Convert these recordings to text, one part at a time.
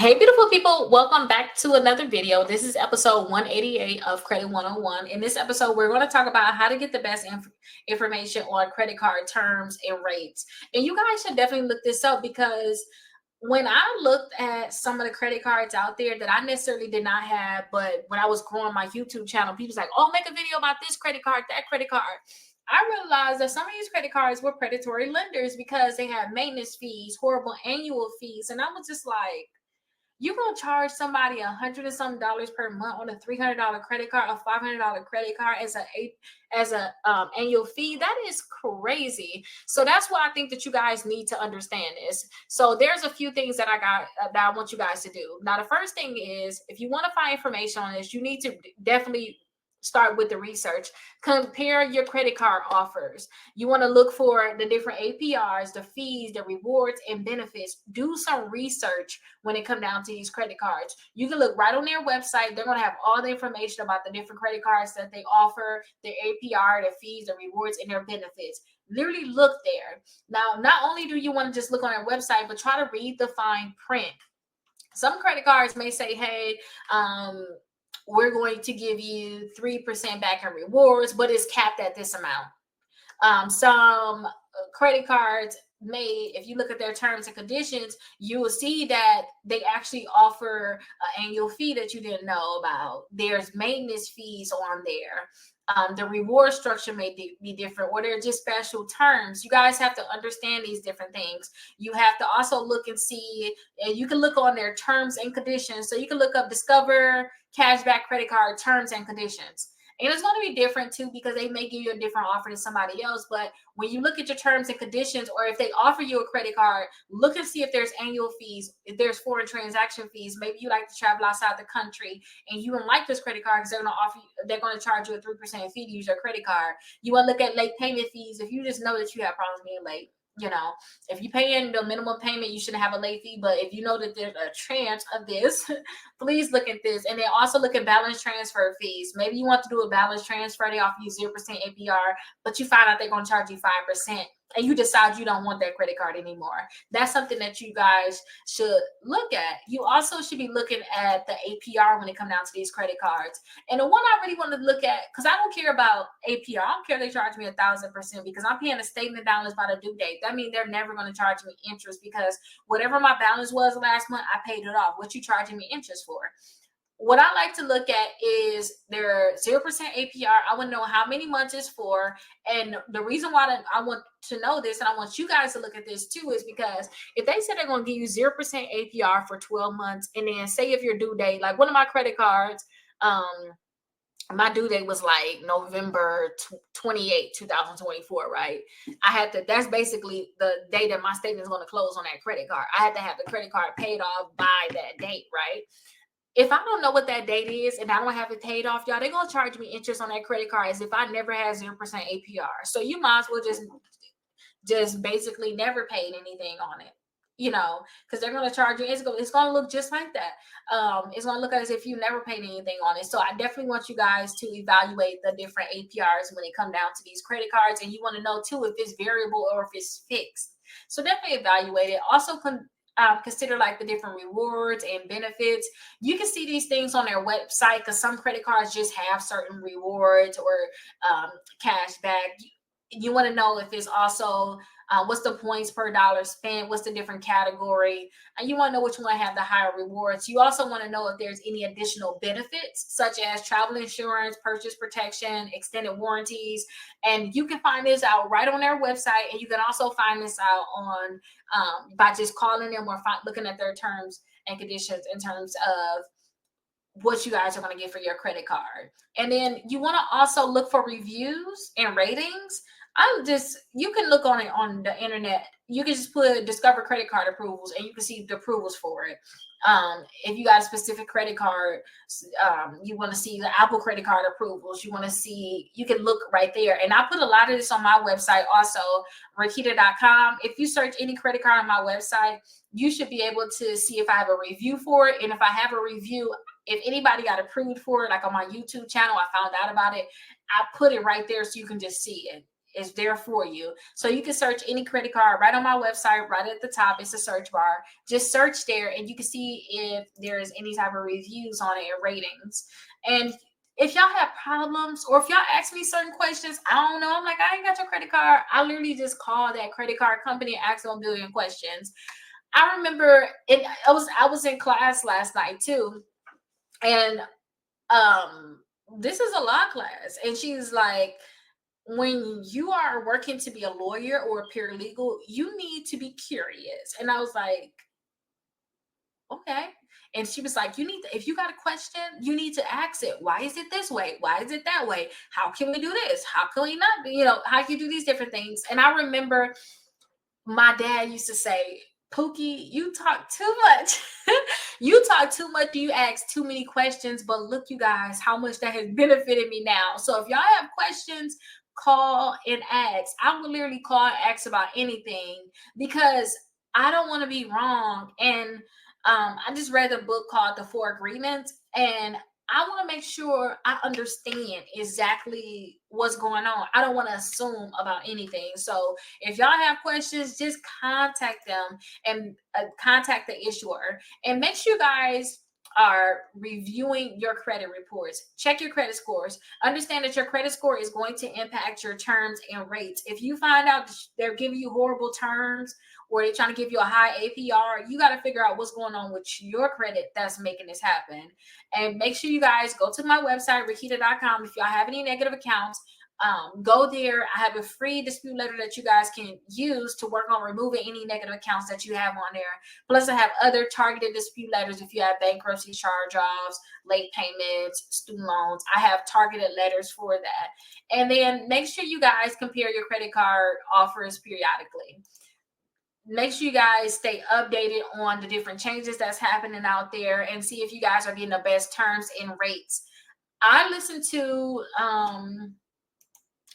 Hey, beautiful people, welcome back to another video. This is episode 188 of Credit 101. In this episode, we're going to talk about how to get the best information on credit card terms and rates. And you guys should definitely look this up because when I looked at some of the credit cards out there that I necessarily did not have, but when I was growing my YouTube channel, people was like, oh, make a video about this credit card, that credit card. I realized that some of these credit cards were predatory lenders because they had maintenance fees, horrible annual fees. And I was just like, you gonna charge somebody $100 and some dollars per month on a $300 credit card, a $500 credit card as a annual fee? That is crazy. So that's why I think that you guys need to understand this. So there's a few things that I want you guys to do. Now, the first thing is, if you want to find information on this, you need to definitely start with the research. Compare your credit card offers. You want to look for the different APRs, the fees, the rewards, and benefits. Do some research when it comes down to these credit cards. You can look right on their website. They're going to have all the information about the different credit cards that they offer, their APR, their fees, the rewards, and their benefits. Literally look there. Now, not only do you want to just look on their website, but try to read the fine print. Some credit cards may say, hey, we're going to give you 3% back in rewards, but it's capped at this amount. Some credit cards may, if you look at their terms and conditions, you will see that they actually offer an annual fee that you didn't know about. There's maintenance fees on there. The reward structure may be different, or they're just special terms. You guys have to understand these different things. You have to also look and see, and you can look on their terms and conditions. So you can look up Discover Cashback Credit Card Terms and Conditions. And it's going to be different too, because they may give you a different offer than somebody else. But when you look at your terms and conditions, or if they offer you a credit card, look and see if there's annual fees, if there's foreign transaction fees. Maybe you like to travel outside the country and you don't like this credit card because they're going to charge you a 3% fee to use your credit card. You want to look at late payment fees if you just know that you have problems being late. You know, if you pay in the minimum payment, you shouldn't have a late fee. But if you know that there's a chance of this, please look at this. And then also look at balance transfer fees. Maybe you want to do a balance transfer. They offer you 0% APR, but you find out they're going to charge you 5%. And you decide you don't want that credit card anymore. That's something that you guys should look at. You also should be looking at the APR when it comes down to these credit cards. And the one I really want to look at, because I don't care about APR. I don't care if they charge me 1,000% because I'm paying a statement balance by the due date. That means they're never going to charge me interest, because whatever my balance was last month, I paid it off. What you charging me interest for? What I like to look at is their 0% APR. I want to know how many months it's for. And the reason why I want to know this, and I want you guys to look at this too, is because if they said they're going to give you 0% APR for 12 months, and then say if your due date, like one of my credit cards, my due date was like November 28, 2024, right? That's basically the day that my statement is going to close on that credit card. I had to have the credit card paid off by that date, right? If I don't know what that date is and I don't have it paid off, y'all, they're going to charge me interest on that credit card as if I never had 0% APR. So you might as well just basically never paid anything on it, because they're going to charge you. It's going to look just like that. It's going to look as if you never paid anything on it. So I definitely want you guys to evaluate the different APRs when it comes down to these credit cards. And you want to know too if it's variable or if it's fixed. So definitely evaluate it. Also, consider like the different rewards and benefits. You can see these things on their website, because some credit cards just have certain rewards or cash back. You want to know if it's also what's the points per dollar spent, what's the different category, and you want to know which one have the higher rewards. You also want to know if there's any additional benefits, such as travel insurance, purchase protection, extended warranties. And you can find this out right on their website, and you can also find this out on by just calling them or looking at their terms and conditions in terms of what you guys are going to get for your credit card. And then you want to also look for reviews and ratings. You can look on it on the internet. You can just put Discover credit card approvals, and you can see the approvals for it. If you got a specific credit card, you want to see the Apple credit card approvals. You can look right there. And I put a lot of this on my website also, Rickita.com. If you search any credit card on my website, you should be able to see if I have a review for it. And if I have a review, if anybody got approved for it, like on my YouTube channel, I found out about it, I put it right there so you can just see it. is there for you. So you can search any credit card right on my website, right at the top. It's a search bar. Just search there and you can see if there's any type of reviews on it and ratings. And if y'all have problems or if y'all ask me certain questions, I don't know. I'm like, I ain't got your credit card. I literally just call that credit card company and ask them a billion questions. I remember I was in class last night too. And this is a law class. And she's like, when you are working to be a lawyer or a paralegal, you need to be curious. And I was like, okay. And she was like, if you got a question, you need to ask it. Why is it this way? Why is it that way? How can we do this? How can we not? How can you do these different things? And I remember my dad used to say, Pookie, you talk too much. You talk too much. You ask too many questions. But look, you guys, how much that has benefited me now. So if y'all have questions, call and ask. I will literally call and ask about anything because I don't want to be wrong. And I just read a book called The Four Agreements, and I want to make sure I understand exactly what's going on. I don't want to assume about anything. So if y'all have questions, just contact them and contact the issuer. And make sure you guys are reviewing your credit reports. Check your credit scores. Understand that your credit score is going to impact your terms and rates. If you find out they're giving you horrible terms or they're trying to give you a high APR, you got to figure out what's going on with your credit that's making this happen. And make sure you guys go to my website, Rickita.com. If y'all have any negative accounts, go there. I have a free dispute letter that you guys can use to work on removing any negative accounts that you have on there. Plus, I have other targeted dispute letters if you have bankruptcy, charge-offs, late payments, student loans. I have targeted letters for that. And then make sure you guys compare your credit card offers periodically. Make sure you guys stay updated on the different changes that's happening out there and see if you guys are getting the best terms and rates. I listened to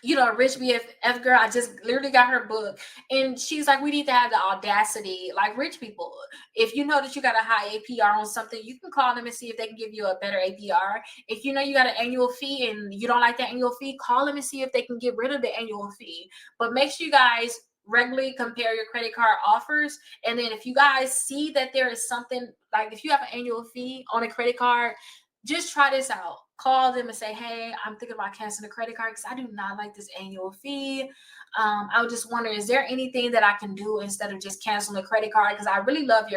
Rich BFF girl. I just literally got her book, and she's like, we need to have the audacity, like rich people. If you know that you got a high APR on something, you can call them and see if they can give you a better APR. If you know you got an annual fee and you don't like the annual fee, call them and see if they can get rid of the annual fee. But make sure you guys regularly compare your credit card offers. And then if you guys see that there is something, like if you have an annual fee on a credit card, just try this out. Call them and say, hey, I'm thinking about canceling the credit card because I do not like this annual fee. I was just wondering, is there anything that I can do instead of just canceling the credit card? Because I really love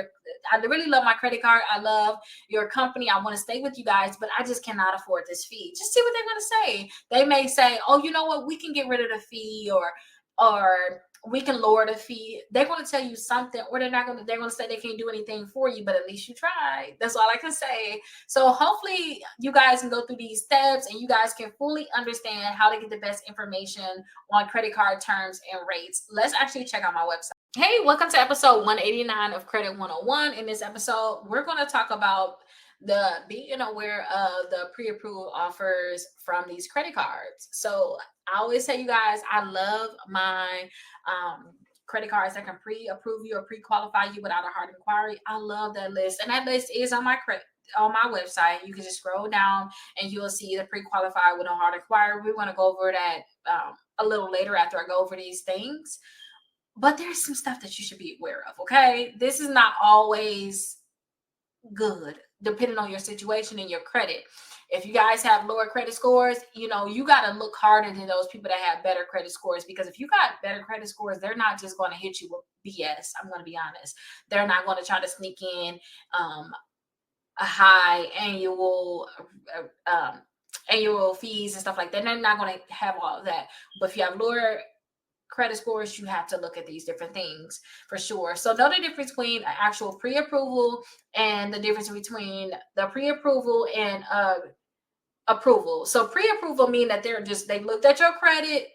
my credit card. I love your company. I want to stay with you guys, but I just cannot afford this fee. Just see what they're going to say. They may say, oh, you know what? We can get rid of the fee, or we can lower the fee. They're going to tell you something, or they're going to say they can't do anything for you, but at least you tried. That's all I can say. So hopefully you guys can go through these steps and you guys can fully understand how to get the best information on credit card terms and rates. Let's actually check out my website. Hey, welcome to episode 189 of Credit 101. In this episode, we're going to talk about being aware of the pre-approved offers from these credit cards. So I always tell you guys, I love my credit cards that can pre-approve you or pre-qualify you without a hard inquiry. I love that list, and that list is on my website. You can just scroll down and you'll see the pre-qualified with a hard inquiry. We're going to go over that a little later after I go over these things. But there's some stuff that you should be aware of. Okay, this is not always good depending on your situation and your credit. If you guys have lower credit scores, you got to look harder than those people that have better credit scores, because if you got better credit scores, they're not just going to hit you with BS. I'm going to be honest. They're not going to try to sneak in a high annual fees and stuff like that. They're not going to have all of that. But if you have lower credit scores, you have to look at these different things for sure. So know the difference between actual pre-approval and the difference between the pre-approval and approval. So pre-approval mean that they looked at your credit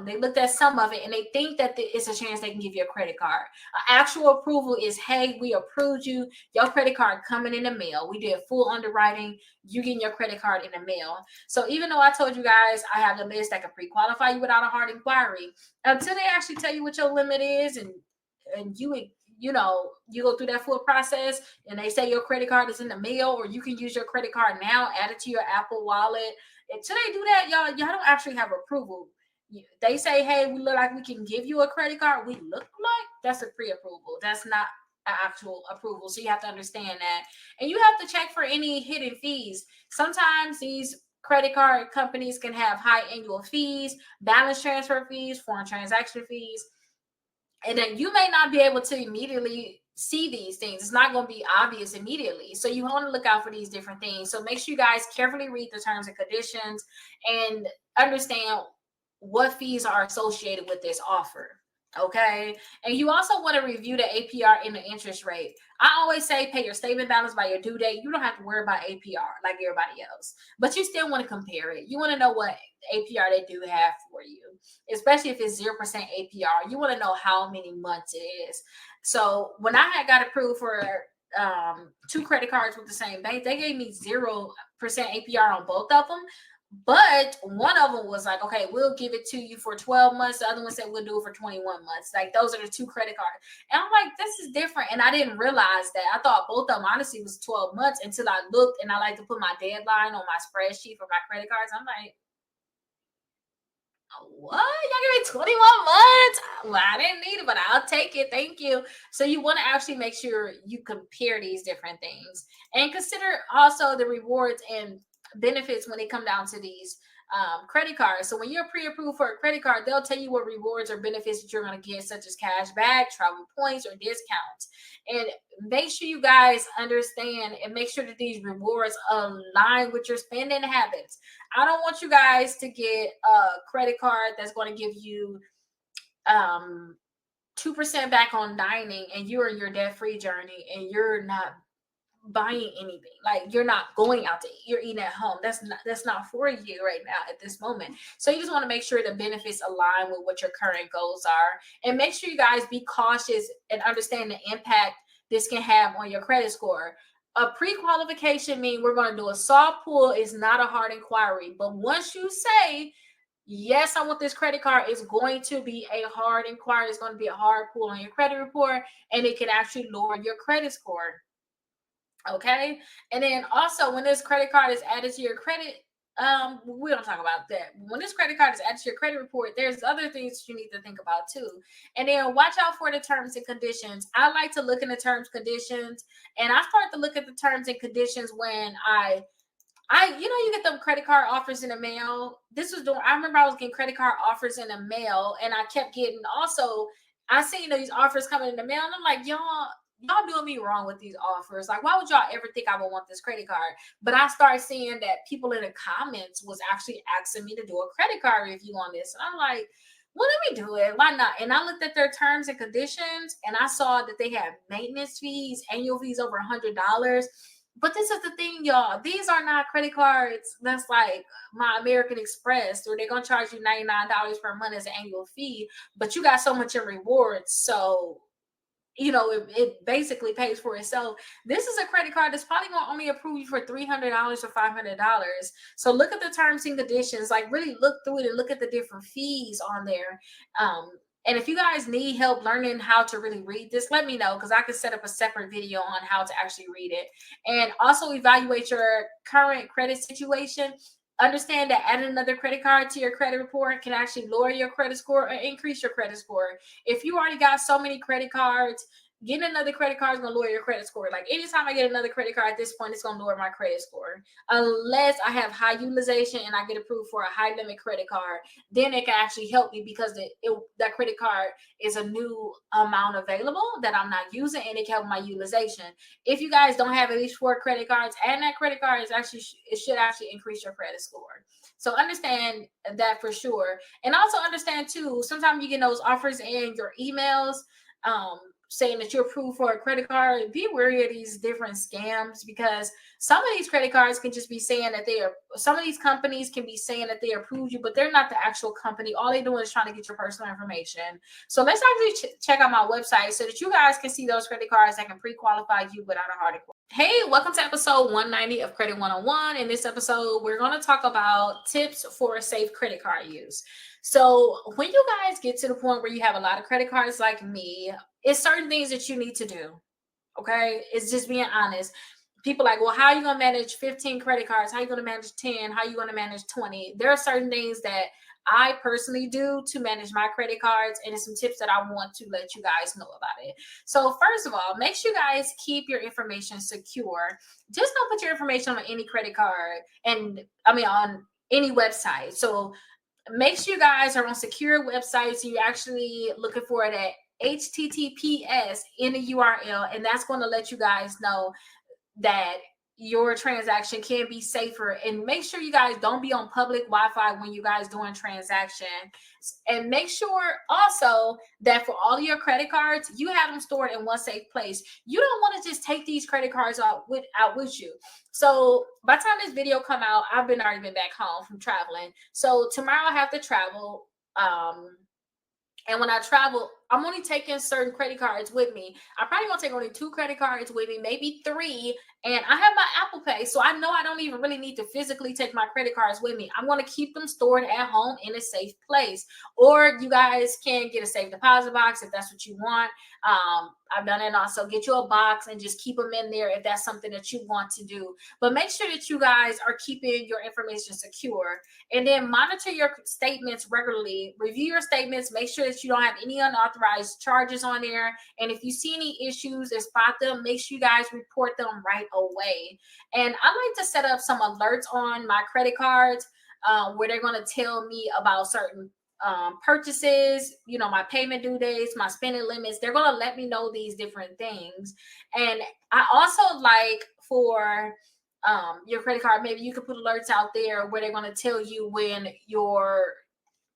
they looked at some of it, and they think that it's a chance they can give you a credit card. Actual approval is, hey, we approved you, your credit card coming in the mail. We did full underwriting, you getting your credit card in the mail. So even though I told you guys I have the list that can pre-qualify you without a hard inquiry, until they actually tell you what your limit is, and you go through that full process and they say your credit card is in the mail, or you can use your credit card now, add it to your Apple wallet. Until they do that, y'all don't actually have approval. They say, hey, we look like we can give you a credit card. We look like, that's a pre-approval. That's not an actual approval. So you have to understand that. And you have to check for any hidden fees. Sometimes these credit card companies can have high annual fees, balance transfer fees, foreign transaction fees, and then you may not be able to immediately see these things. It's not going to be obvious immediately. So you want to look out for these different things. So make sure you guys carefully read the terms and conditions and understand what fees are associated with this offer. Okay. And you also want to review the APR and the interest rate. I always say pay your statement balance by your due date. You don't have to worry about APR like everybody else, but you still want to compare it. You want to know what APR they do have for you, especially if it's 0% APR. You want to know how many months it is. So when I had got approved for 2 credit cards with the same bank, they gave me 0% APR on both of them. But one of them was like, okay, we'll give it to you for 12 months. The other one said we'll do it for 21 months. Like, those are the 2 credit cards. And I'm like, this is different. And I didn't realize that. I thought both of them honestly was 12 months until I looked, and I like to put my deadline on my spreadsheet for my credit cards. I'm like, what? Y'all give me 21 months? Well, I didn't need it, but I'll take it. Thank you. So you want to actually make sure you compare these different things and consider also the rewards and benefits when they come down to these credit cards. So when you're pre-approved for a credit card, they'll tell you what rewards or benefits that you're going to get, such as cash back, travel points, or discounts. And make sure you guys understand and make sure that these rewards align with your spending habits. I don't want you guys to get a credit card that's going to give you 2% back on dining, and you're in your debt-free journey and you're not buying anything. Like, you're not going out to eat, you're eating at home. That's not for you right now at this moment. So you just want to make sure the benefits align with what your current goals are, and make sure you guys be cautious and understand the impact this can have on your credit score. A pre-qualification means we're going to do a soft pull. Is not a hard inquiry, but once you say yes, I want this credit card, it's going to be a hard inquiry. It's going to be a hard pull on your credit report, and it can actually lower your credit score. Okay. And then also, when this credit card is added to your credit, we don't talk about that. When this credit card is added to your credit report, there's other things you need to think about too. And then watch out for the terms and conditions. I like to look in the terms and conditions, and I start to look at the terms and conditions when you get them credit card offers in the mail. I remember I was getting credit card offers in the mail, and I kept getting also, I seen these offers coming in the mail, and I'm like, y'all doing me wrong with these offers. Like, why would y'all ever think I would want this credit card? But I started seeing that people in the comments was actually asking me to do a credit card review on this. And I'm like, well, let me do it. Why not? And I looked at their terms and conditions, and I saw that they had maintenance fees, annual fees over $100. But this is the thing, y'all. These are not credit cards that's like my American Express, where they're going to charge you $99 per month as an annual fee, but you got so much in rewards. So it basically pays for itself. This is a credit card that's probably going to only approve you for $300 or $500. So look at the terms and conditions, like really look through it and look at the different fees on there. And if you guys need help learning how to really read this, let me know, because I can set up a separate video on how to actually read it. And also evaluate your current credit situation. Understand that adding another credit card to your credit report can actually lower your credit score or increase your credit score. If you already got so many credit cards, getting another credit card is going to lower your credit score. Like, anytime I get another credit card at this point, it's going to lower my credit score. Unless I have high utilization and I get approved for a high limit credit card, then it can actually help me, because that credit card is a new amount available that I'm not using, and it can help my utilization. If you guys don't have at least 4 credit cards, and that credit card it should actually increase your credit score. So understand that for sure. And also understand too, sometimes you get those offers in your emails, saying that you're approved for a credit card. Be wary of these different scams, because some of these credit cards can just be saying that some of these companies can be saying that they approved you, but they're not the actual company. All they're doing is trying to get your personal information. So let's actually check out my website so that you guys can see those credit cards that can pre-qualify you without a hard inquiry. Hey, welcome to episode 190 of Credit 101. In this episode, we're going to talk about tips for a safe credit card use. So when you guys get to the point where you have a lot of credit cards like me, it's certain things that you need to do. Okay. It's just being honest. People like, well, how are you going to manage 15 credit cards? How are you going to manage 10? How are you going to manage 20? There are certain things that I personally do to manage my credit cards, and it's some tips that I want to let you guys know about it. So first of all, make sure you guys keep your information secure. Just don't put your information on any credit card, and I mean on any website. So make sure you guys are on secure websites. You're actually looking for it at HTTPS in the URL, and that's going to let you guys know that your transaction can be safer. And make sure you guys don't be on public Wi-Fi when you guys doing transaction. And make sure also that for all your credit cards, you have them stored in one safe place. You don't want to just take these credit cards out with you. So by the time this video come out, I've already been back home from traveling. So tomorrow I have to travel. And when I travel, I'm only taking certain credit cards with me. I'm probably gonna take only 2 credit cards with me, maybe 3. And I have my Apple Pay, so I know I don't even really need to physically take my credit cards with me. I'm gonna keep them stored at home in a safe place. Or you guys can get a safe deposit box if that's what you want. I've done it also. Get you a box and just keep them in there if that's something that you want to do. But make sure that you guys are keeping your information secure. And then monitor your statements regularly. Review your statements. Make sure that you don't have any unauthorized charges on there. And if you see any issues and spot them, make sure you guys report them right away. And I like to set up some alerts on my credit cards where they're going to tell me about certain purchases, you know, my payment due dates, my spending limits. They're going to let me know these different things. And I also like for your credit card, maybe you could put alerts out there where they're going to tell you when you're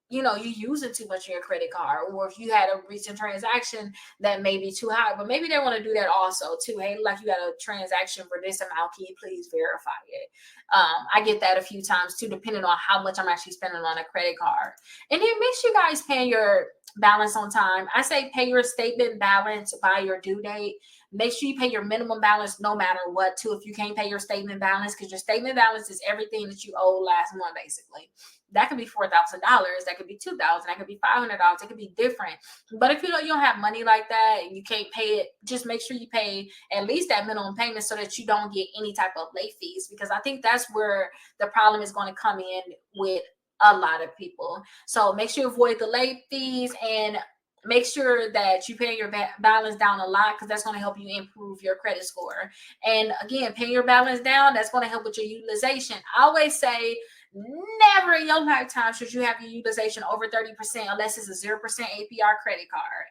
using too much of your credit card, or if you had a recent transaction that may be too high. But maybe they want to do that also too. Hey, like you got a transaction for this amount, can you please verify it? I get that a few times too, depending on how much I'm actually spending on a credit card. And then make sure you guys pay your balance on time. I say pay your statement balance by your due date. Make sure you pay your minimum balance no matter what too, if you can't pay your statement balance, because your statement balance is everything that you owe last month basically. That could be $4,000, that could be $2,000, that could be $500, it could be different. But if you don't have money like that and you can't pay it, just make sure you pay at least that minimum payment so that you don't get any type of late fees, because I think that's where the problem is going to come in with a lot of people. So make sure you avoid the late fees, and make sure that you pay your balance down a lot, because that's going to help you improve your credit score. And again, paying your balance down, that's going to help with your utilization. I always say never in your lifetime should you have your utilization over 30% unless it's a 0% APR credit card.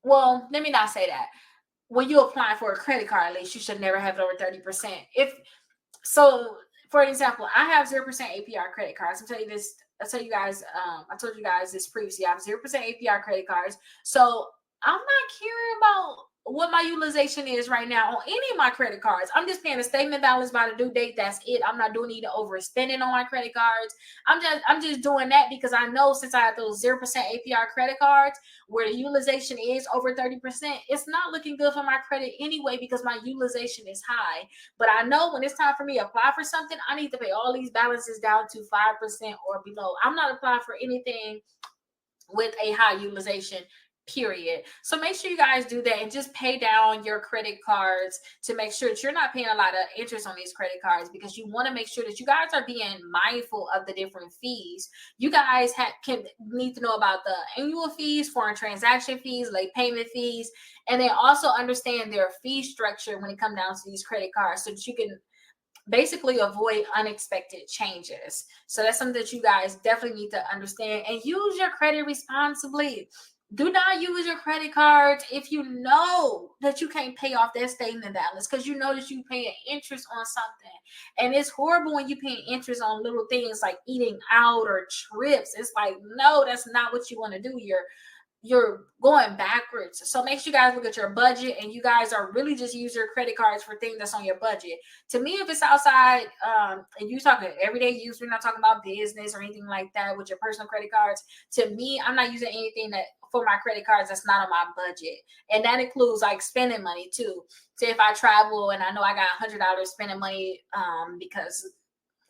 Well, let me not say that. When you apply for a credit card, at least you should never have it over 30%. So, for example, I have 0% APR credit cards. I told you guys this previously. I have 0% APR credit cards. So I'm not caring about what my utilization is right now on any of my credit cards. I'm just paying the statement balance by the due date. That's it. I'm not doing any overspending on my credit cards. I'm just doing that because I know since I have those 0% APR credit cards where the utilization is over 30%, it's not looking good for my credit anyway because my utilization is high. But I know when it's time for me to apply for something, I need to pay all these balances down to 5% or below. I'm not applying for anything with a high utilization, period. So make sure you guys do that and just pay down your credit cards to make sure that you're not paying a lot of interest on these credit cards, because you want to make sure that you guys are being mindful of the different fees. You guys need to know about the annual fees, foreign transaction fees, late payment fees, and then also understand their fee structure when it comes down to these credit cards so that you can basically avoid unexpected changes. So that's something that you guys definitely need to understand, and use your credit responsibly. Do not use your credit cards if you know that you can't pay off that statement balance, because you know that you're paying interest on something. And it's horrible when you're paying interest on little things like eating out or trips. It's like, no, that's not what you want to do. You're going backwards. So make sure you guys look at your budget, and you guys are really just use your credit cards for things that's on your budget. To me, if it's outside, and you're talking everyday use, we're not talking about business or anything like that with your personal credit cards. To me, I'm not using anything that for my credit cards that's not on my budget. And that includes like spending money too. So if I travel and I know I got $100 spending money, because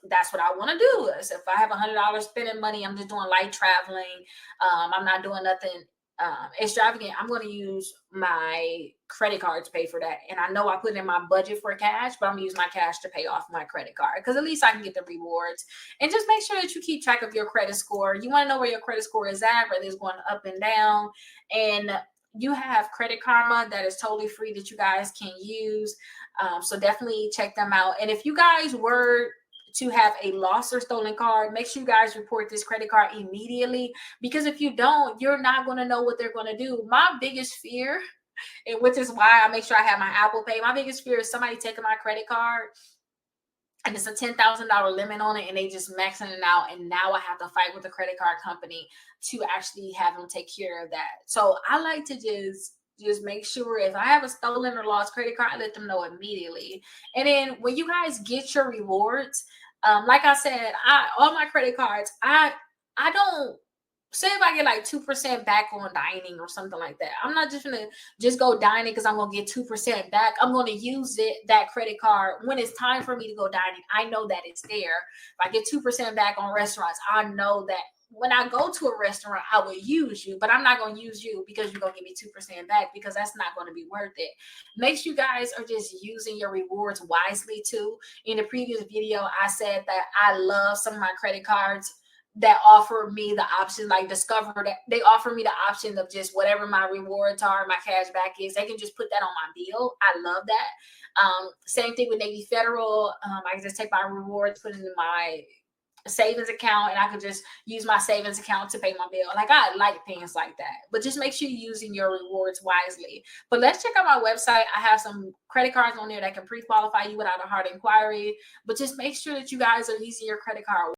that's what I want to do. Is if I have $100 spending money, I'm just doing light traveling. I'm not doing nothing extravagant, I'm going to use my credit card to pay for that. And I know I put in my budget for cash, but I'm going to use my cash to pay off my credit card because at least I can get the rewards. And just make sure that you keep track of your credit score. You want to know where your credit score is at, whether it's going up and down. And you have Credit Karma that is totally free that you guys can use. So definitely check them out. And if you guys were to have a lost or stolen card, make sure you guys report this credit card immediately, because if you don't, you're not going to know what they're going to do. My biggest fear, and which is why I make sure I have my Apple Pay, my biggest fear is somebody taking my credit card and it's a $10,000 limit on it and they just maxing it out, and now I have to fight with the credit card company to actually have them take care of that. So I like to just make sure if I have a stolen or lost credit card, I let them know immediately. And then when you guys get your rewards, like I said, all my credit cards, I don't say if I get like 2% back on dining or something like that. I'm not just gonna just go dining because I'm gonna get 2% back. I'm gonna use that credit card when it's time for me to go dining. I know that it's there. If I get 2% back on restaurants, I know that when I go to a restaurant, I will use you, but I'm not going to use you because you're going to give me 2% back, because that's not going to be worth it. Make sure you guys are just using your rewards wisely too. In the previous video, I said that I love some of my credit cards that offer me the option, like Discover, that they offer me the option of just whatever my rewards are, my cash back is. They can just put that on my bill. I love that. Same thing with Navy Federal. I can just take my rewards, put it in my savings account, and I could just use my savings account to pay my bill. Like, I like things like that, but just make sure you're using your rewards wisely. But let's check out my website. I have some credit cards on there that can pre-qualify you without a hard inquiry, but just make sure that you guys are using your credit card